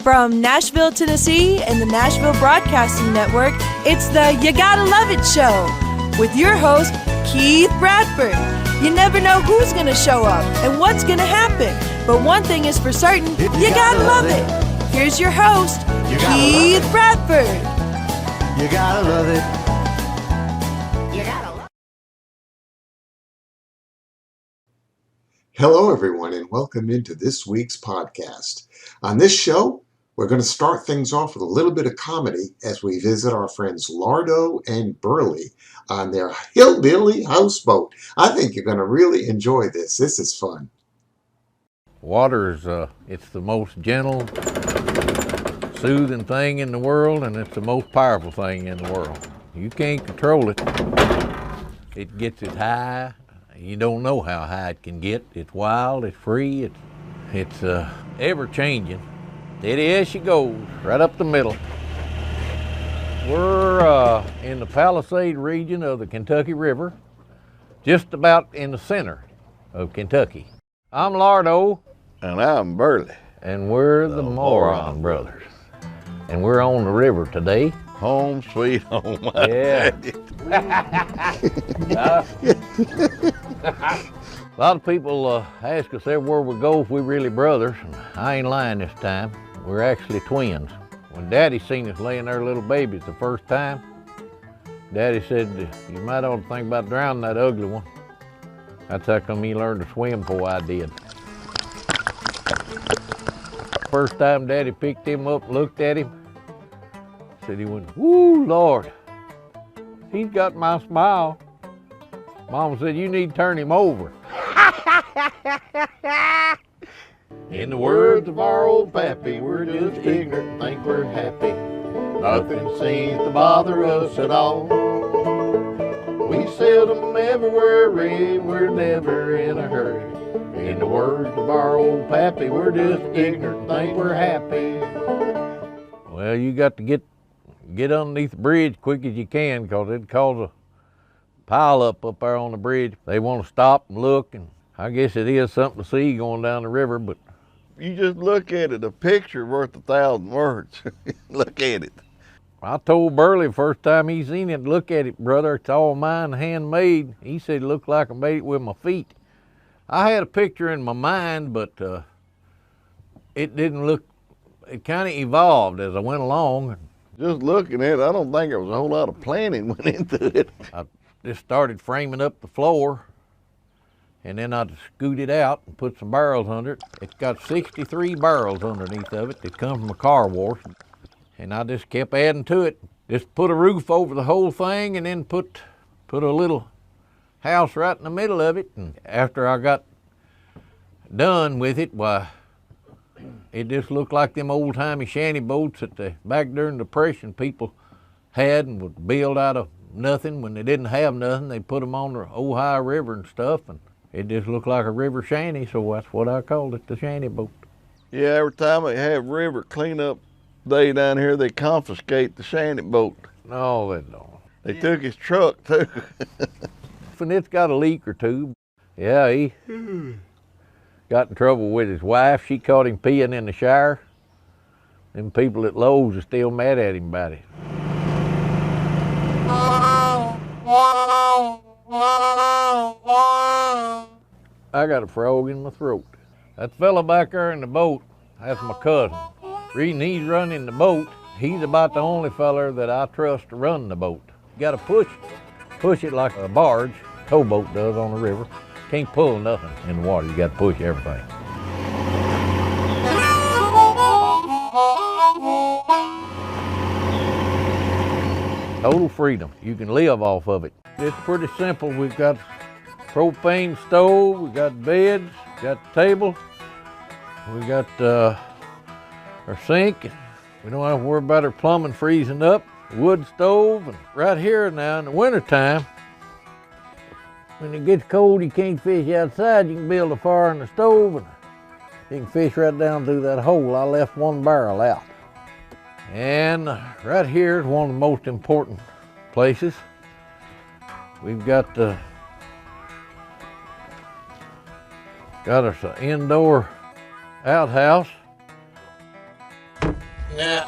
From Nashville, Tennessee and the Nashville Broadcasting Network, it's the You Gotta Love It Show with your host, Keith Bradford. You never know who's going to show up and what's going to happen, but one thing is for certain, you gotta love it. Here's your host, Keith Bradford. You gotta love it. You gotta love it. Hello, everyone, and welcome into this week's podcast. On this show, we're going to start things off with a little bit of comedy as we visit our friends Lardo and Burley on their hillbilly houseboat. I think you're going to really enjoy this. This is fun. Water is it's the most gentle, soothing thing in the world, and it's the most powerful thing in the world. You can't control it. It gets it high. You don't know how high it can get. It's wild, it's free, it's ever-changing. Steady as she goes, right up the middle. We're in the Palisade region of the Kentucky River, just about in the center of Kentucky. I'm Lardo. And I'm Burley. And we're the Moron Brothers. And we're on the river today. Home sweet home. Yeah. A lot of people ask us everywhere we go if we're really brothers. And I ain't lying this time. We're actually twins. When Daddy seen us laying there little babies the first time, Daddy said, you might ought to think about drowning that ugly one. That's how come he learned to swim before I did. First time Daddy picked him up, looked at him, said he went, woo, Lord, he's got my smile. Mama said, you need to turn him over. In the words of our old pappy, we're just ignorant and think we're happy. Nothing seems to bother us at all. We seldom ever worry, we're never in a hurry. In the words of our old pappy, we're just ignorant and think we're happy. Well, you got to get underneath the bridge quick as you can, because it'd cause a pile up there on the bridge. They want to stop and look, and I guess it is something to see going down the river, but You just look at it, a picture worth 1,000 words. Look at it. I told Burley the first time he seen it, look at it, brother, it's all mine, handmade. He said it looked like I made it with my feet. I had a picture in my mind, but it didn't look, it kind of evolved as I went along. Just looking at it, I don't think there was a whole lot of planning went into it. I just started framing up the floor, and then I scooted out and put some barrels under it. It's got 63 barrels underneath of it that come from a car wash. And I just kept adding to it. Just put a roof over the whole thing and then put a little house right in the middle of it. And after I got done with it, why, it just looked like them old-timey shanty boats that back during the Depression people had and would build out of nothing. When they didn't have nothing, they put them on the Ohio River and stuff, and it just looked like a river shanty, so that's what I called it, the shanty boat. Yeah, every time they have river cleanup day down here, they confiscate the shanty boat. No, they don't. They took his truck, too. And it's got a leak or two. Yeah, he got in trouble with his wife. She caught him peeing in the shower. Them people at Lowe's are still mad at him about it. I got a frog in my throat. That fella back there in the boat, that's my cousin. Reason he's running the boat, he's about the only fella that I trust to run the boat. You gotta push it like a barge, towboat does on the river. Can't pull nothing in the water, you gotta push everything. Total freedom, you can live off of it. It's pretty simple. We've got propane stove, we got beds, got table, we got our sink. We don't have to worry about our plumbing freezing up. Wood stove, and right here now in the wintertime, when it gets cold, you can't fish outside. You can build a fire in the stove, and you can fish right down through that hole. I left one barrel out. And right here is one of the most important places. We've got us an indoor outhouse. Yeah.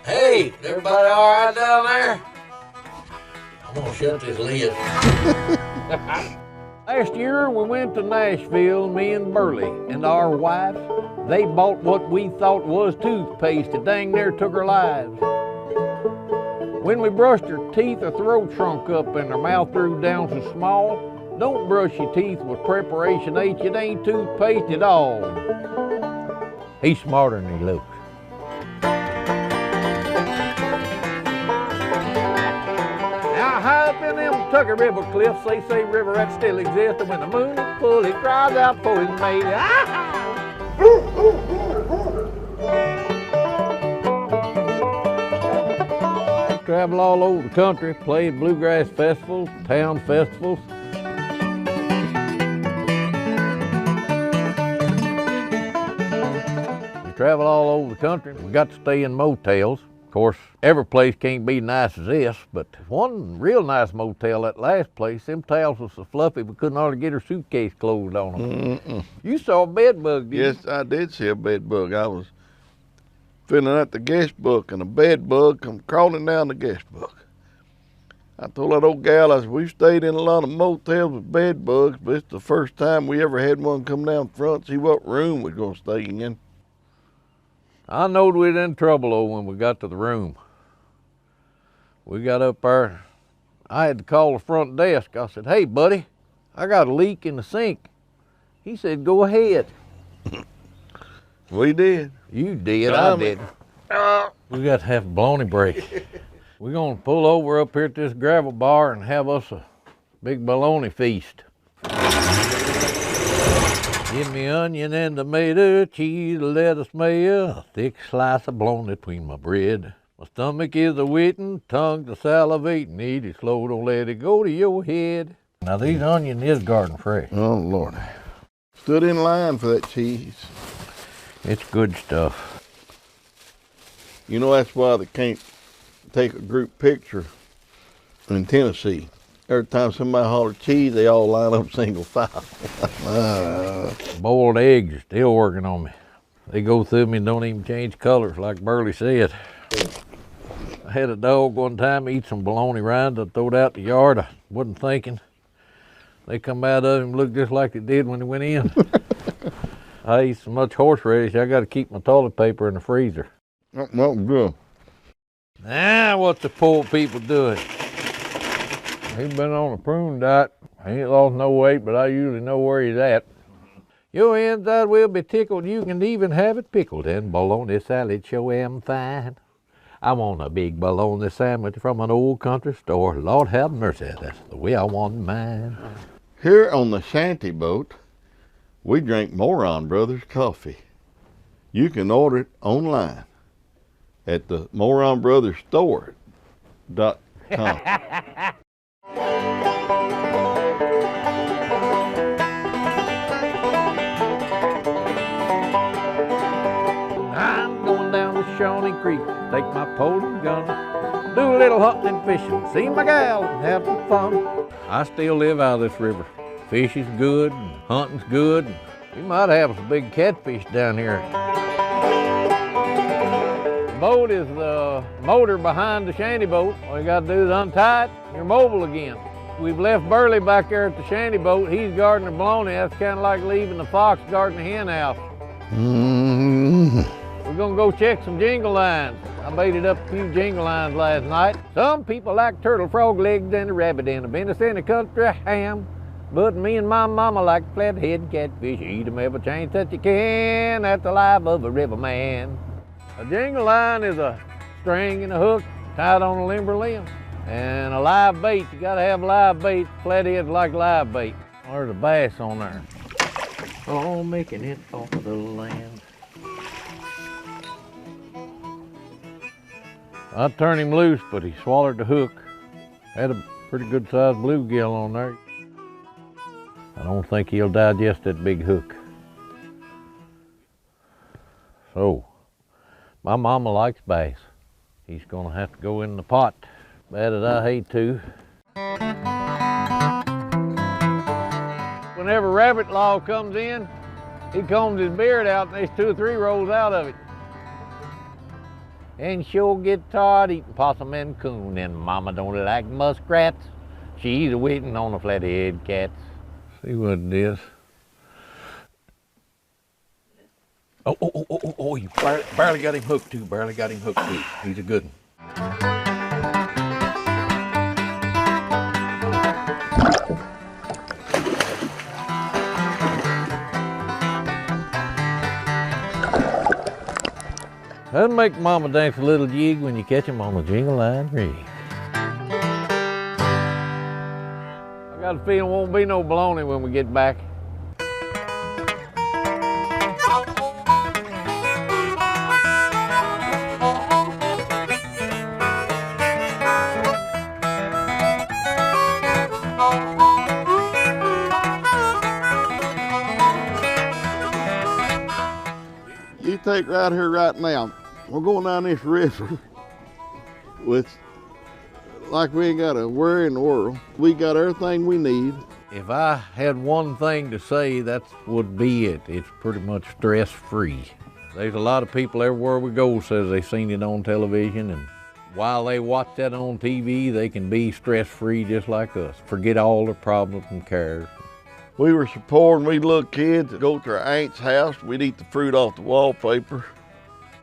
Hey, everybody all right down there? I'm gonna shut this lid. Last year we went to Nashville, me and Burley and our wives. They bought what we thought was toothpaste that dang near took our lives. When we brushed her teeth, her throat shrunk up and her mouth grew down so small. Don't brush your teeth with Preparation H, it ain't toothpaste at all. He's smarter than he looks. Now high up in them Tucker River cliffs, they say riverettes still exist, and when the moon is full, it cries out for his mate. Travel all over the country, played bluegrass festivals, town festivals. We travel all over the country. We got to stay in motels. Of course, every place can't be nice as this, but one real nice motel, that last place, them towels was so fluffy we couldn't hardly get her suitcase closed on them. You saw a bed bug, didn't you? Yes, I did see a bed bug. I was filling out the guest book, and a bed bug come crawling down the guest book. I told that old gal, I said, we've stayed in a lot of motels with bed bugs, but it's the first time we ever had one come down front, see what room we're going to stay in. I knowed we was in trouble though when we got to the room. We got up there. I had to call the front desk. I said, hey buddy, I got a leak in the sink. He said, go ahead. We did. You did, I didn't. We got to have a baloney break. We're gonna pull over up here at this gravel bar and have us a big baloney feast. Give me onion and tomato, cheese, lettuce, mayo, a thick slice of bologna between my bread. My stomach is a waiting, tongue to salivating, eat it slow, don't let it go to your head. Now these onion is garden fresh. Oh, Lord. Stood in line for that cheese. It's good stuff. You know, that's why they can't take a group picture in Tennessee. Every time somebody hollers cheese, they all line up single file. Boiled eggs are still working on me. They go through me and don't even change colors like Burley said. I had a dog one time eat some bologna rinds. I threw it out the yard. I wasn't thinking. They come out of him and look just like they did when they went in. I eat so much horseradish, I got to keep my toilet paper in the freezer. Well, good. Now, what the poor people doing? He's been on a prune diet. He ain't lost no weight, but I usually know where he's at. Your inside will be tickled. You can even have it pickled in bologna salad. Sure am fine. I want a big bologna sandwich from an old country store. Lord have mercy, that's the way I want mine. Here on the shanty boat, we drink Moron Brothers coffee. You can order it online at the moronbrothersstore.com. I'm going down to Shawnee Creek, take my pole and gun, do a little hunting and fishing, see my gal and have some fun. I still live out of this river. Fishing's good, and hunting's good. We might have some big catfish down here. The boat is the motor behind the shanty boat. All you gotta do is untie it, and you're mobile again. We've left Burley back there at the shanty boat. He's guarding the bologna. That's kind of like leaving the fox guarding the hen house. We're gonna go check some jingle lines. I baited up a few jingle lines last night. Some people like turtle, frog legs, and a rabbit and a venison and country ham. But me and my mama like flathead catfish. Eat 'em every chance that you can. That's the life of a riverman. A jingle line is a string and a hook tied on a limber limb. And a live bait, you gotta have live bait. Flatheads like live bait. There's a bass on there. Oh, making it off of the land. I turned him loose, but he swallowed the hook. Had a pretty good sized bluegill on there. I don't think he'll digest that big hook. So, my mama likes bass. He's gonna have to go in the pot. Bad as I hate to. Whenever rabbit law comes in, he combs his beard out and there's 2 or 3 rolls out of it. and sure get tired eating possum and coon. And Mama don't like muskrats. She's waiting on the flathead cats. See what it is. Oh, you barely got him hooked too. Barely got him hooked too. He's a good one. That'll make Mama dance a little jig when you catch him on the jingle line rig. I got a feeling won't be no baloney when we get back. You take right here right now. We're going down this river with like we ain't got a worry in the world. We got everything we need. If I had one thing to say, that would be it. It's pretty much stress-free. There's a lot of people everywhere we go says they've seen it on television, and while they watch that on TV, they can be stress-free just like us. Forget all their problems and cares. We were supporting we little kids that go to our aunt's house. We'd eat the fruit off the wallpaper.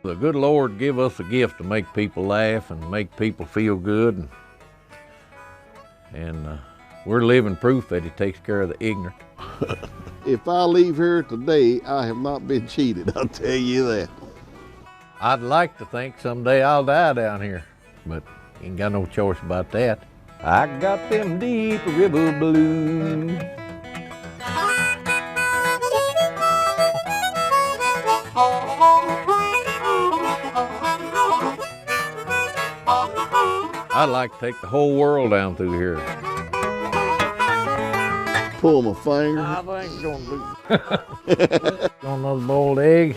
The good Lord give us a gift to make people laugh and make people feel good. And we're living proof that He takes care of the ignorant. If I leave here today, I have not been cheated, I'll tell you that. I'd like to think someday I'll die down here, but ain't got no choice about that. I got them deep river blues. I'd like to take the whole world down through here. Pull my finger. I ain't gonna do. On another boiled egg.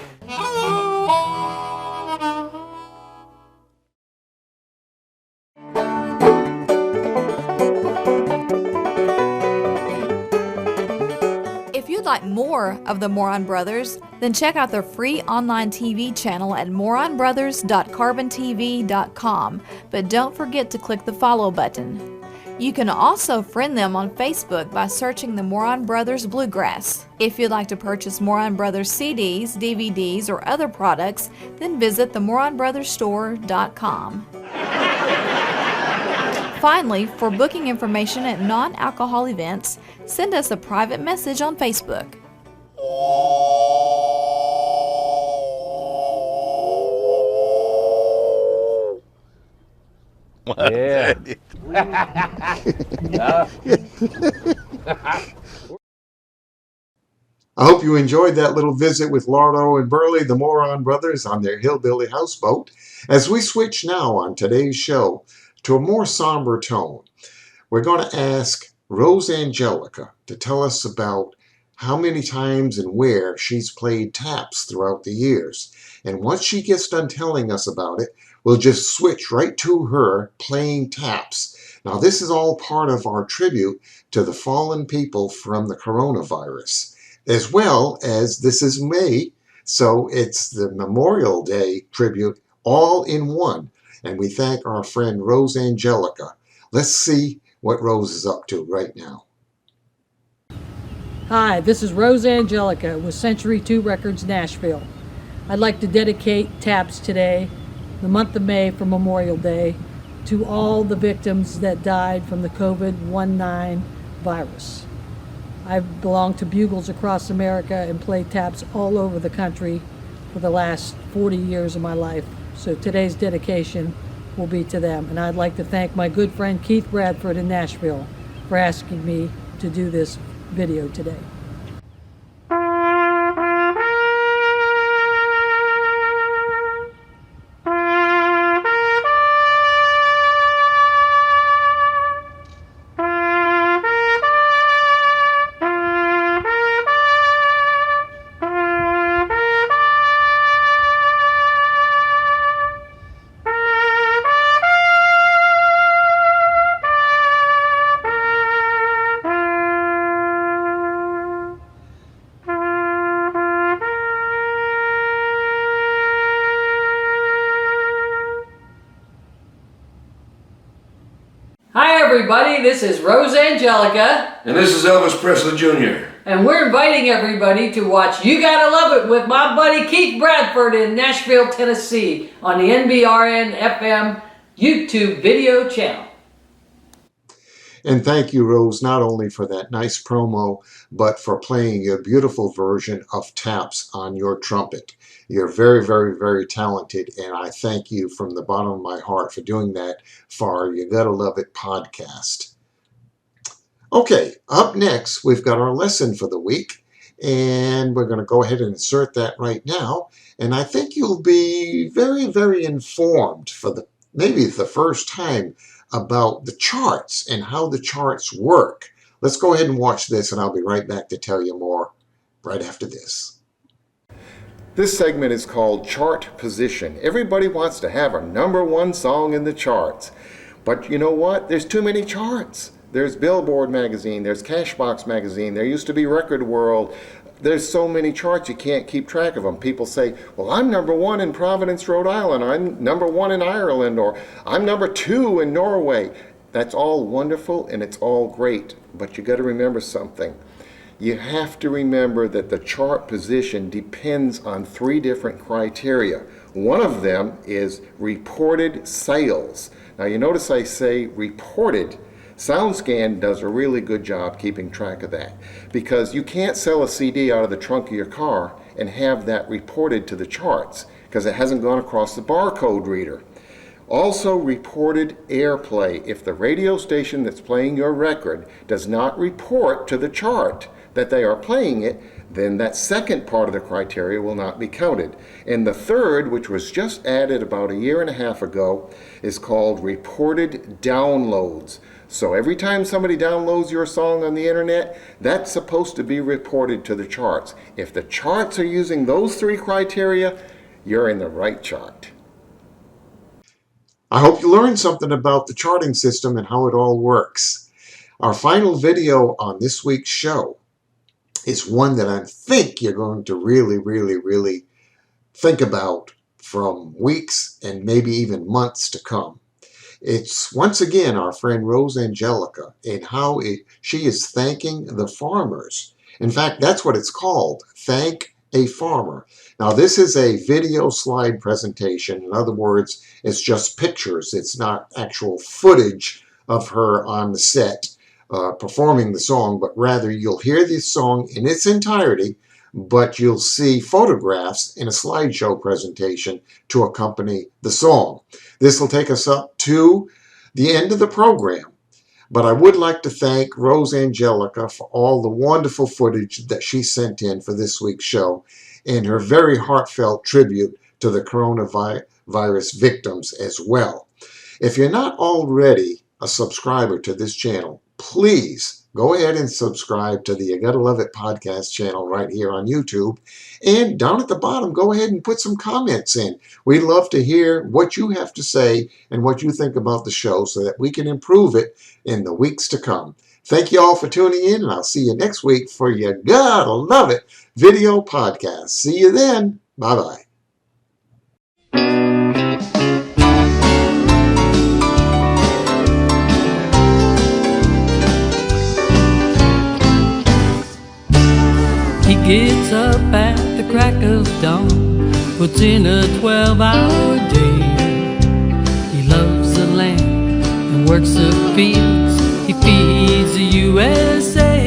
If you'd like more of the Moron Brothers, then check out their free online TV channel at moronbrothers.carbontv.com, but don't forget to click the follow button. You can also friend them on Facebook by searching the Moron Brothers Bluegrass. If you'd like to purchase Moron Brothers CDs, DVDs, or other products, then visit themoronbrothersstore.com. Finally, for booking information at non-alcohol events, send us a private message on Facebook. Yeah. I hope you enjoyed that little visit with Laurent and Burley, the Moron Brothers, on their hillbilly houseboat. As we switch now on today's show to a more somber tone, we're going to ask Rose Angelica to tell us about how many times and where she's played taps throughout the years. And once she gets done telling us about it, we'll just switch right to her playing taps. Now, this is all part of our tribute to the fallen people from the coronavirus, as well as this is May, so it's the Memorial Day tribute all in one. And we thank our friend Rose Angelica. Let's see what Rose is up to right now. Hi, this is Rose Angelica with Century 2 Records, Nashville. I'd like to dedicate taps today, the month of May for Memorial Day, to all the victims that died from the COVID-19 virus. I've belonged to bugles across America and played taps all over the country for the last 40 years of my life. So today's dedication will be to them. And I'd like to thank my good friend Keith Bradford in Nashville for asking me to do this video today. everybody, this is Rose Angelica. And this is Elvis Presley Jr. And we're inviting everybody to watch You Gotta Love It with my buddy Keith Bradford in Nashville, Tennessee on the NBRN FM YouTube video channel. And thank you, Rose, not only for that nice promo, but for playing your beautiful version of Taps on your trumpet. You're very, very, very talented, and I thank you from the bottom of my heart for doing that for our You Gotta Love It podcast. Okay, up next, we've got our lesson for the week, and we're going to go ahead and insert that right now. And I think you'll be very, very informed for maybe the first time about the charts and how the charts work. Let's go ahead and watch this, and I'll be right back to tell you more right after this. This segment is called Chart Position. Everybody wants to have a number one song in the charts. But you know what? There's too many charts. There's Billboard magazine, there's Cashbox magazine, there used to be Record World. There's so many charts you can't keep track of them. People say, well, I'm number one in Providence, Rhode Island, I'm number one in Ireland, or I'm number two in Norway. That's all wonderful and it's all great, but you got to remember something. You have to remember that the chart position depends on three different criteria. One of them is reported sales. Now you notice I say reported. SoundScan does a really good job keeping track of that, because you can't sell a CD out of the trunk of your car and have that reported to the charts because it hasn't gone across the barcode reader. Also, reported airplay. If the radio station that's playing your record does not report to the chart that they are playing it, then that second part of the criteria will not be counted. And the third, which was just added about a year and a half ago, is called reported downloads. So every time somebody downloads your song on the internet, that's supposed to be reported to the charts. If the charts are using those three criteria, you're in the right chart. I hope you learned something about the charting system and how it all works. Our final video on this week's show is one that I think you're going to really, really, really think about from weeks and maybe even months to come. It's once again our friend Rose Angelica and how she is thanking the farmers. In fact, that's what it's called, Thank a Farmer. Now, this is a video slide presentation. In other words, it's just pictures. It's not actual footage of her on the set performing the song, but rather you'll hear this song in its entirety, but you'll see photographs in a slideshow presentation to accompany the song. This will take us up to the end of the program, but I would like to thank Rose Angelica for all the wonderful footage that she sent in for this week's show and her very heartfelt tribute to the coronavirus victims as well. If you're not already a subscriber to this channel, please go ahead and subscribe to the You Gotta Love It podcast channel right here on YouTube. And down at the bottom, go ahead and put some comments in. We'd love to hear what you have to say and what you think about the show so that we can improve it in the weeks to come. Thank you all for tuning in, and I'll see you next week for You Gotta Love It video podcast. See you then. Bye-bye. He gets up at the crack of dawn, puts in a 12-hour day. He loves the land and works the fields. He feeds the USA.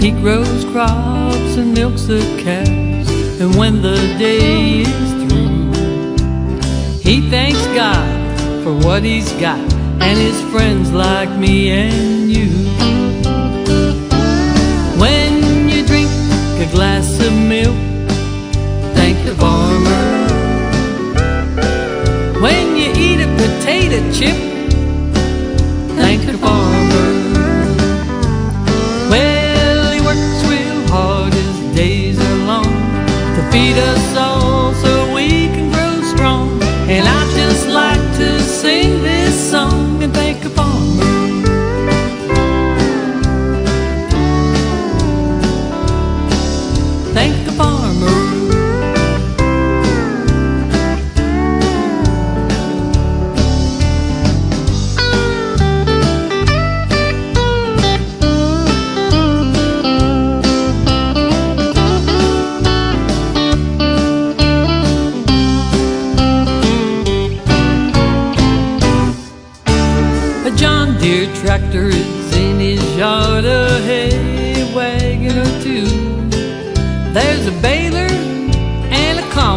He grows crops and milks the cows, and when the day is through, he thanks God for what he's got and his friends like me and you. When you drink a glass of milk, thank the farmer. When you eat a potato chip, thank the farmer. Well, he works real hard, his days are long, to feed us all so we can grow strong. And I just like to sing this song and thank a farmer. Thank the farmer.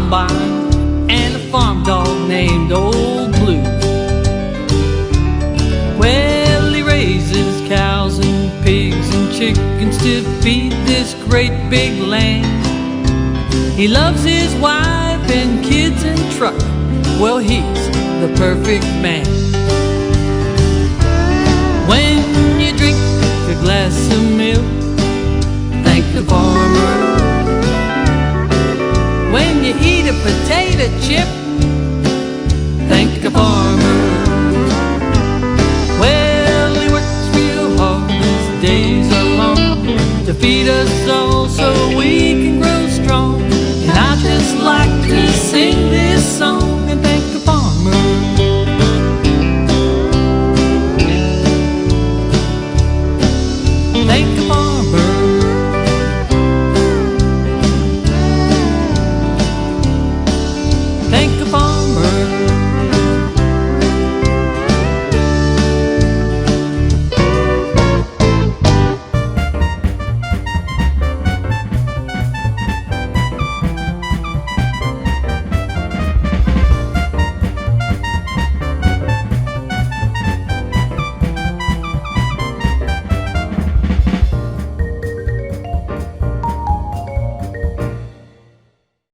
combine and a farm dog named Old Blue. Well, he raises cows and pigs and chickens to feed this great big land. He loves his wife and kids and truck. Well, he's the perfect man. When you drink a glass of milk, thank the farmer. When you eat a potato chip, thank the farmer. Well, he works real hard, his days are long, to feed us all so we can